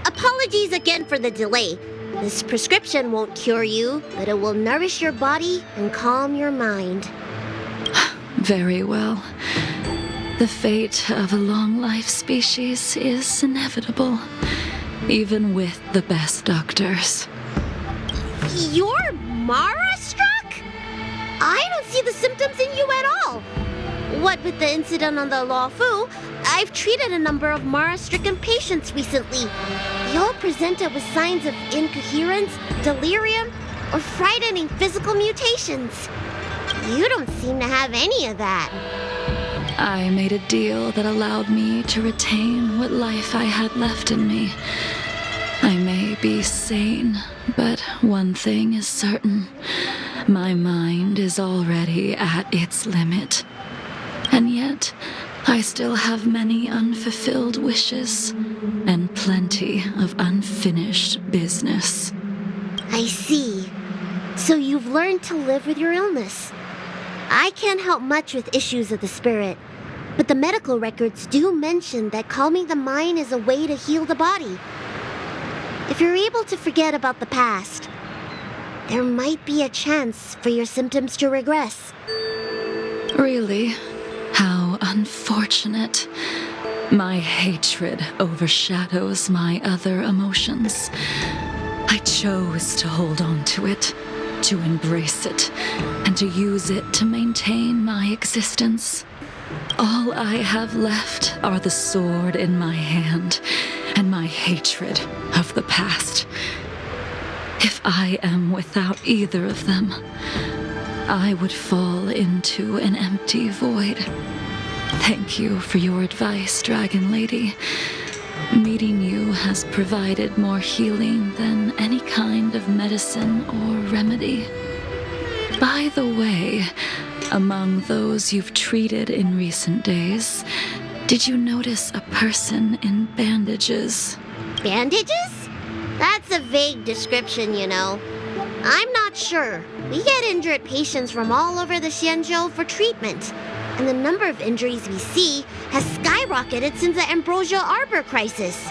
Apologies again for the delay. This prescription won't cure you, but it will nourish your body and calm your mind. Very well. The fate of a long-life species is inevitable, even with the best doctors. You're Mara-struck? I don't see the symptoms in you at all. What with the incident on the Law Fu, I've treated a number of Mara-stricken patients recently. They all presented with signs of incoherence, delirium, or frightening physical mutations. You don't seem to have any of that. I made a deal that allowed me to retain what life I had left in me. I may be sane, but one thing is certain. My mind is already at its limit. And yet, I still have many unfulfilled wishes and plenty of unfinished business. I see. So you've learned to live with your illness. I can't help much with issues of the spirit, but the medical records do mention that calming the mind is a way to heal the body. If you're able to forget about the past, there might be a chance for your symptoms to regress. Really? How unfortunate. My hatred overshadows my other emotions. I chose to hold on to it, to embrace it, and to use it to maintain my existence. All I have left are the sword in my hand and my hatred of the past. If I am without either of them, I would fall into an empty void. Thank you for your advice, Dragon Lady. Meeting you has provided more healing than any kind of medicine or remedy. By the way, among those you've treated in recent days, did you notice a person in bandages? Bandages? That's a vague description, you know. I'm not sure. We get injured patients from all over the Xianzhou for treatment, and the number of injuries we see has skyrocketed since the Ambrosia Arbor crisis.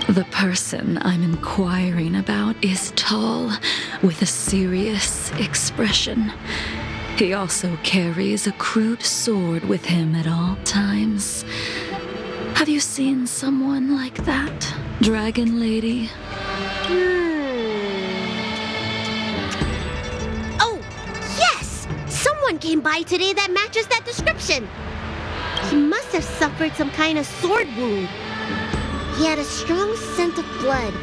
The person I'm inquiring about is tall, with a serious expression. He also carries a crude sword with him at all times. Have you seen someone like that, Dragon Lady? Oh, yes! Someone came by today that matches that description. He must have suffered some kind of sword wound. He had a strong scent of blood,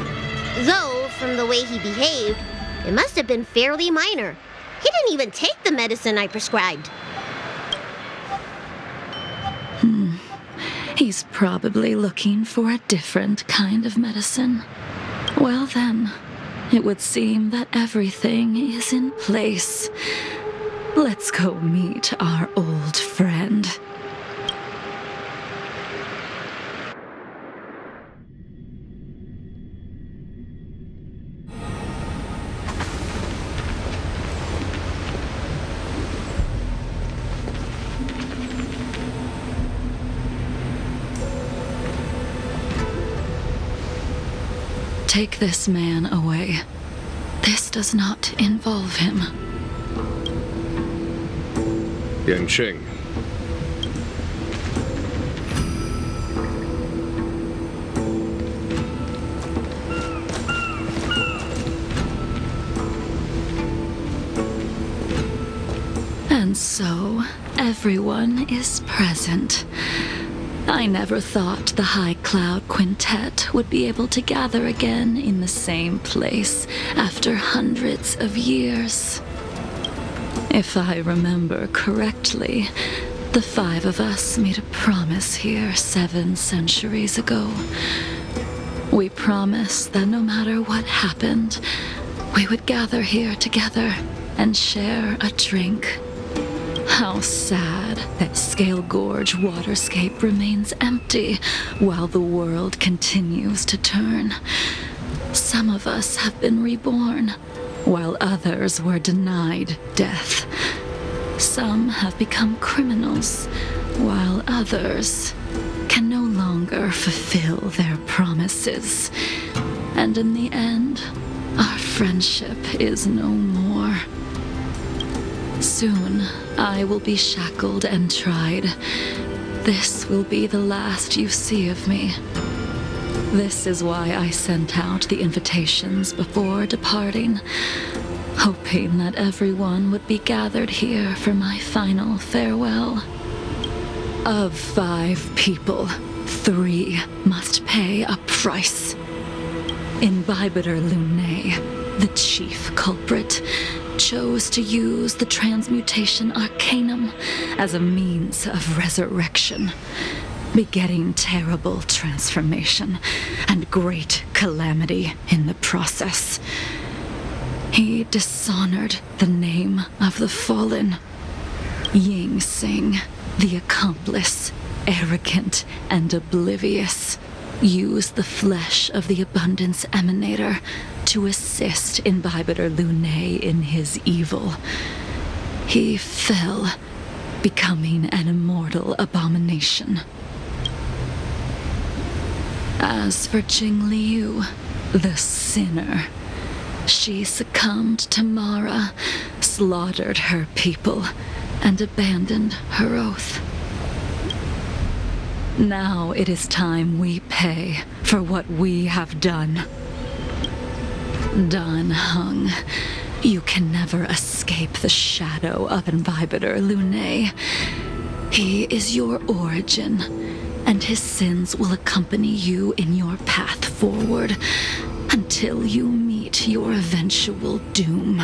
though from the way he behaved, it must have been fairly minor. He didn't even take the medicine I prescribed. He's probably looking for a different kind of medicine. Well then, it would seem that everything is in place. Let's go meet our old friend. Take this man away. This does not involve him. Yanqing. And so, everyone is present. I never thought the High Cloud Quintet would be able to gather again in the same place after hundreds of years. If I remember correctly, the five of us made a promise here 7 centuries ago. We promised that no matter what happened, we would gather here together and share a drink. How sad that Scale Gorge waterscape remains empty while the world continues to turn. Some of us have been reborn, while others were denied death. Some have become criminals, while others can no longer longer fulfill their promises. And in the end, our friendship is no more. Soon, I will be shackled and tried. This will be the last you see of me. This is why I sent out the invitations before departing, hoping that everyone would be gathered here for my final farewell. Of 5 people, 3 must pay a price. Imbibitor Lunae, the chief culprit, chose to use the transmutation arcanum as a means of resurrection, begetting terrible transformation and great calamity in the process. He dishonored the name of the fallen. Ying Sing, the accomplice, arrogant and oblivious, used the flesh of the Abundance Emanator to assist Imbibitor Lunae in his evil. He fell, becoming an immortal abomination. As for Jing Liu, the sinner, she succumbed to Mara, slaughtered her people, and abandoned her oath. Now it is time we pay for what we have done. Deng Heng, you can never escape the shadow of Imbibitor Lunae. He is your origin, and his sins will accompany you in your path forward until you meet your eventual doom.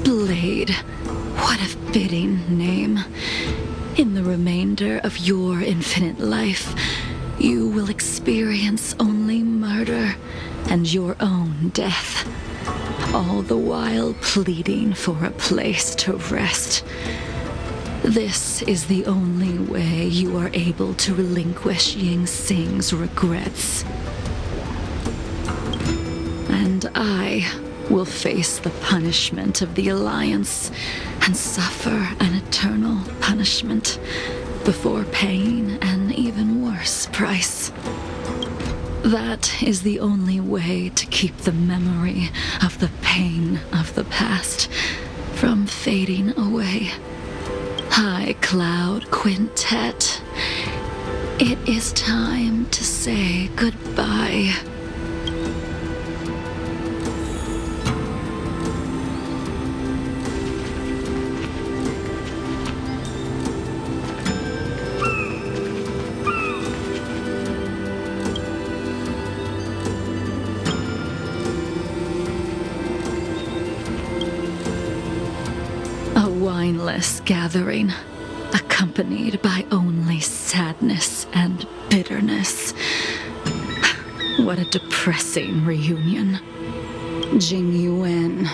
Blade, what a fitting name. In the remainder of your infinite life, you will experience only murder and your own death, all the while pleading for a place to rest. This is the only way you are able to relinquish Ying Sing's regrets. And I will face the punishment of the Alliance and suffer an eternal punishment before paying an even worse price. That is the only way to keep the memory of the pain of the past from fading away. High Cloud Quintet, it is time to say goodbye. A wineless gathering, accompanied by only sadness and bitterness. What a depressing reunion. Jing Yuan,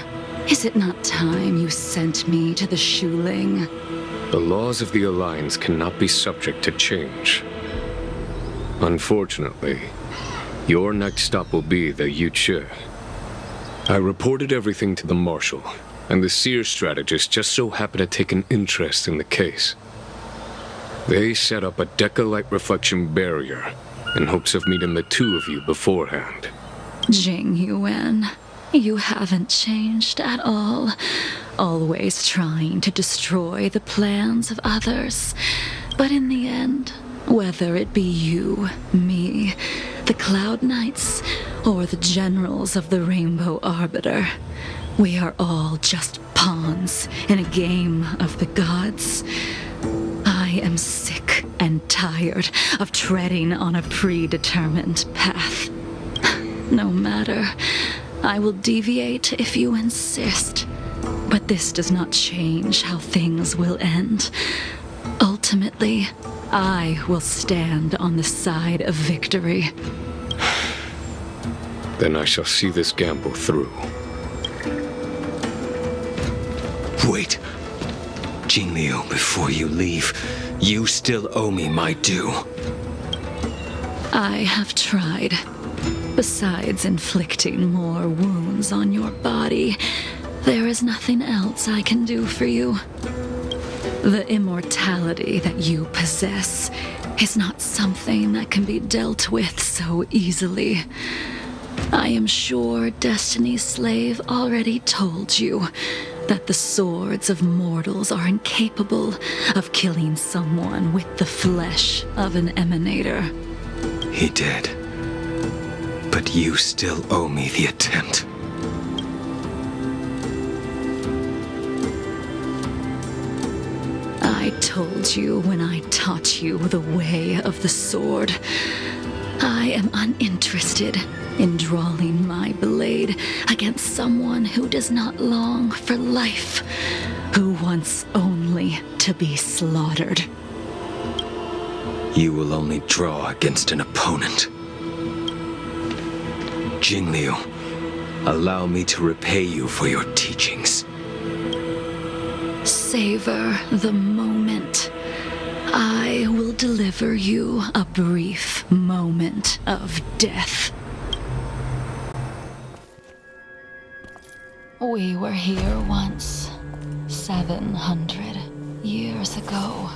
is it not time you sent me to the Shuling? The laws of the Alliance cannot be subject to change. Unfortunately, your next stop will be the Yuchi. I reported everything to the Marshal, and the Seer strategist just so happened to take an interest in the case. They set up a Deca-light reflection barrier in hopes of meeting the 2 of you beforehand. Jing Yuan, you haven't changed at all. Always trying to destroy the plans of others. But in the end, whether it be you, me, the Cloud Knights, or the generals of the Rainbow Arbiter, we are all just pawns in a game of the gods. I am sick and tired of treading on a predetermined path. No matter, I will deviate if you insist. But this does not change how things will end. Ultimately, I will stand on the side of victory. Then I shall see this gamble through. Wait. Jing Liu, before you leave, you still owe me my due. I have tried. Besides inflicting more wounds on your body, there is nothing else I can do for you. The immortality that you possess is not something that can be dealt with so easily. I am sure Destiny's slave already told you that the swords of mortals are incapable of killing someone with the flesh of an emanator. He did. But you still owe me the attempt. I told you when I taught you the way of the sword. I am uninterested in drawing my blade against someone who does not long for life, who wants only to be slaughtered. You will only draw against an opponent. Jingliu, allow me to repay you for your teachings. Savor the moment. I will deliver you a brief moment of death. We were here once, 700 years ago.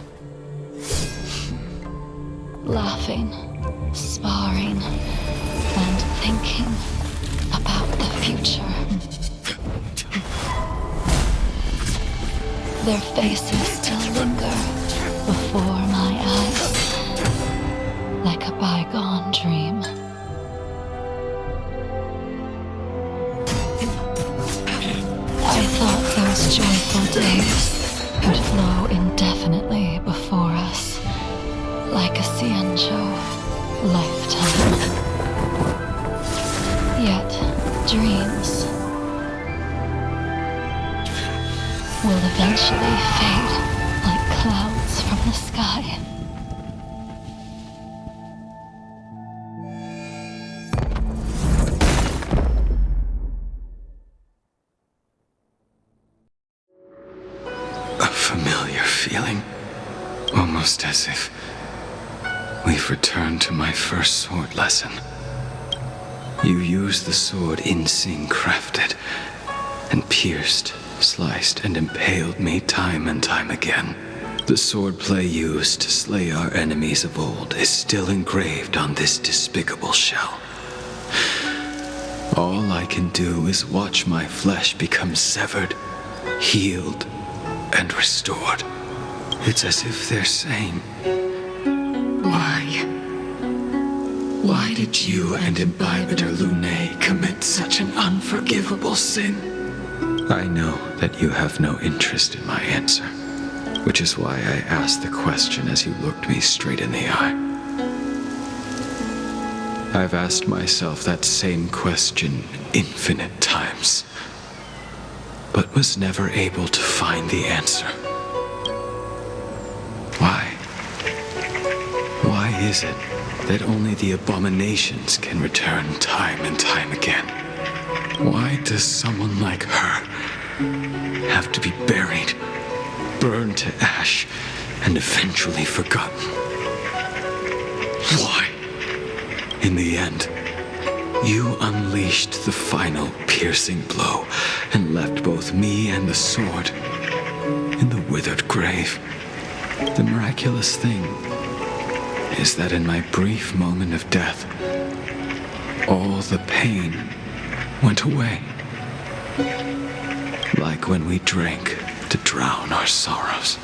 Laughing, sparring, and thinking about the future. Their faces still linger before my eyes, like a bygone dream. I thought those joyful days would flow indefinitely before us, like a Cienjo lifetime. Yet, dreams will eventually fade like clouds from the sky. A familiar feeling. Almost as if we've returned to my first sword lesson. You used the sword Insing crafted, and pierced, sliced, and impaled me time and time again. The swordplay used to slay our enemies of old is still engraved on this despicable shell. All I can do is watch my flesh become severed, healed, and restored. It's as if they're saying, Why did you and Imbibitor Lunae commit such an unforgivable sin? I know that you have no interest in my answer, which is why I asked the question as you looked me straight in the eye. I've asked myself that same question infinite times, but was never able to find the answer. Why? Why is it that only the abominations can return time and time again? Why does someone like her have to be buried, burned to ash, and eventually forgotten? Why? In the end, you unleashed the final piercing blow and left both me and the sword in the withered grave. The miraculous thing is that in my brief moment of death, all the pain went away. Like when we drank to drown our sorrows.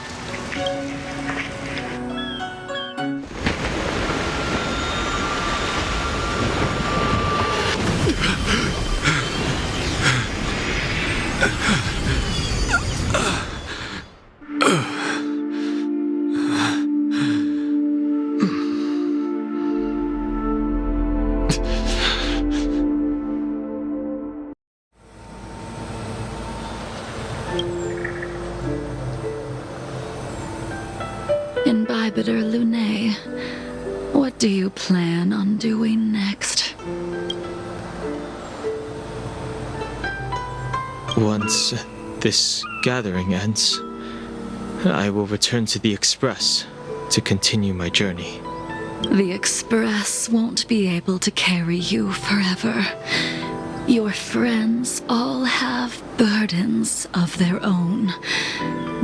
Imbibitor Lunae, what do you plan on doing next? Once this gathering ends, I will return to the Express to continue my journey. The Express won't be able to carry you forever. Your friends all have burdens of their own,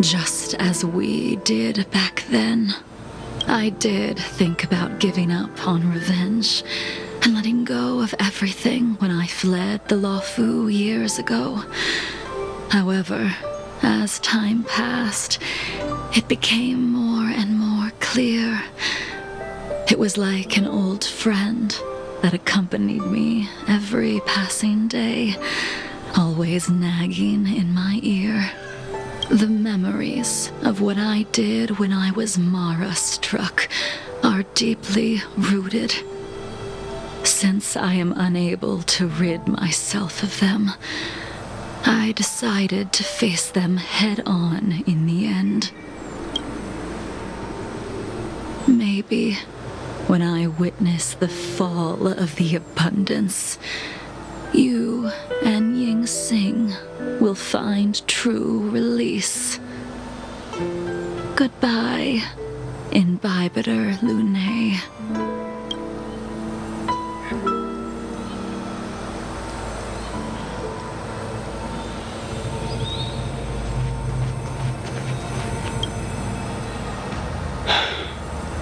just as we did back then. I did think about giving up on revenge and letting go of everything when I fled the Luofu years ago. However, as time passed, it became more and more clear. It was like an old friend that accompanied me every passing day, always nagging in my ear. The memories of what I did when I was Mara-struck are deeply rooted. Since I am unable to rid myself of them, I decided to face them head-on in the end. Maybe when I witness the fall of the abundance, you and Ying Sing will find true release. Goodbye, Imbibitor Lune.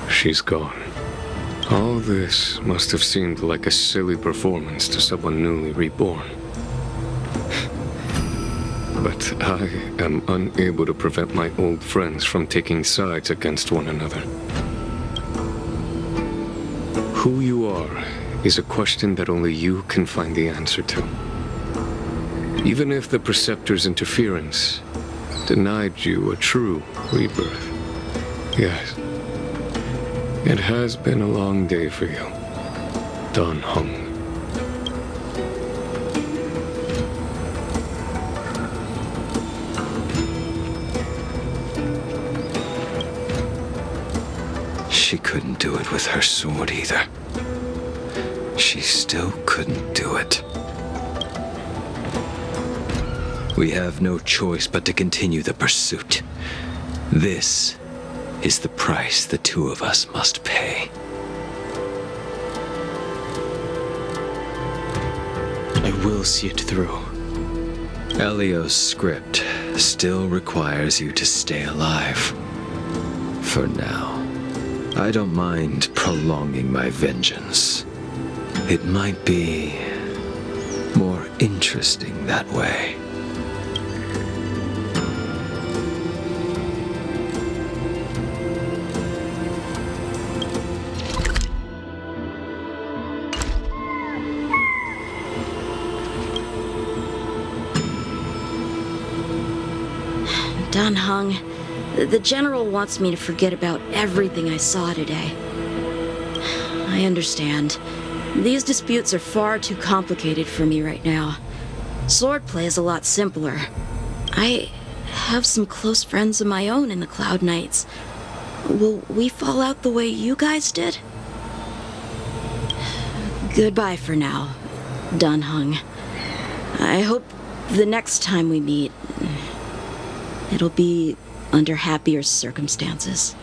She's gone. All this must have seemed like a silly performance to someone newly reborn. But I am unable to prevent my old friends from taking sides against one another. Who you are is a question that only you can find the answer to. Even if the Preceptor's interference denied you a true rebirth. Yes. It has been a long day for you, Deng Heng. She couldn't do it with her sword either. She still couldn't do it. We have no choice but to continue the pursuit. This is the price the two of us must pay. I will see it through. Elio's script still requires you to stay alive. For now, I don't mind prolonging my vengeance. It might be more interesting that way. Deng Heng, the General wants me to forget about everything I saw today. I understand. These disputes are far too complicated for me right now. Swordplay is a lot simpler. I have some close friends of my own in the Cloud Knights. Will we fall out the way you guys did? Goodbye for now, Deng Heng. I hope the next time we meet, it'll be under happier circumstances.